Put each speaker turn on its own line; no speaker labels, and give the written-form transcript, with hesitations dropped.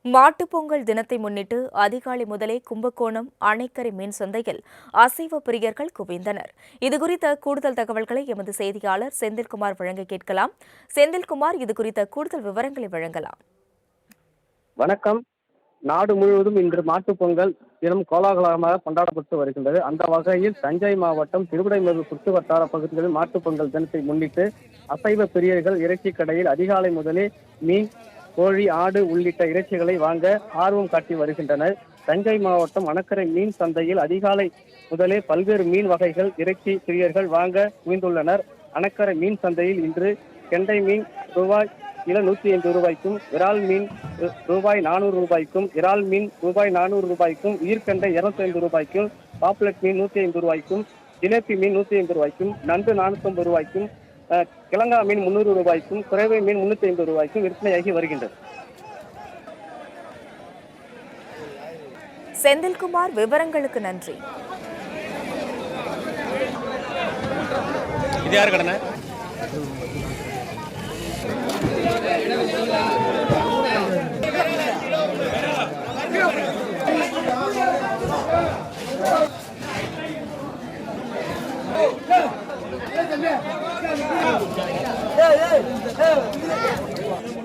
மாட்டுப்பொங்கல் தினத்தை முன்னிட்டு அதிகாலை முதலே கும்பகோணம் அணைக்கரை மீன் சந்தையில் அசைவ பிரியர்கள் குவிந்தனர். இதுகுறித்த கூடுதல் தகவல்களை எமது செய்தியாளர் செந்தில்குமார் வழங்க கேட்கலாம். செந்தில்குமார், இதுகுறித்த கூடுதல் விவரங்களை வழங்கலாம்.
வணக்கம். நாடு முழுவதும் இன்று மாட்டுப்பொங்கல் தினம் கோலாகலமாக கொண்டாடப்பட்டு வருகின்றது. அந்த வகையில் தஞ்சை மாவட்டம் திருவிடைமருதூர் சுற்றுவட்டார பகுதிகளில் மாட்டுப்பொங்கல் தினத்தை முன்னிட்டு அசைவ பிரியர்கள் இறைச்சி கடையில் அதிகாலை முதலே மீன், கோழி, ஆடு உள்ளிட்ட இறைச்சிகளை வாங்க ஆர்வம் காட்டி வருகின்றனர். தஞ்சை மாவட்டம் அணைக்கரை மீன் சந்தையில் அதிகாலை முதலே பல்வேறு மீன் வகைகள் இறைச்சி பிரியர்கள் வாங்க குவிந்துள்ளனர். அணைக்கரை மீன் சந்தையில் இன்று கெண்டை மீன் ரூபாய் கிலோ 150 ரூபாய்க்கும், விரால் மீன் ரூபாய் 400 ரூபாய்க்கும், இறால் மீன் ரூபாய் 400 ரூபாய்க்கும், உயிர்கண்டை 250 ரூபாய்க்கும், பாப்புலட் மீன் 150 ரூபாய்க்கும், ஜிலேபி மீன் 150 ரூபாய்க்கும், நண்டு 450 ரூபாய்க்கும், கிழங்கா மீன் 300 ரூபாய்க்கும், குறைவை மீன் 350 ரூபாய்க்கும் விற்பனையாகி வருகின்றது.
செந்தில்குமார், விவரங்களுக்கு நன்றி.
இது யாரு கடனை?
Hey!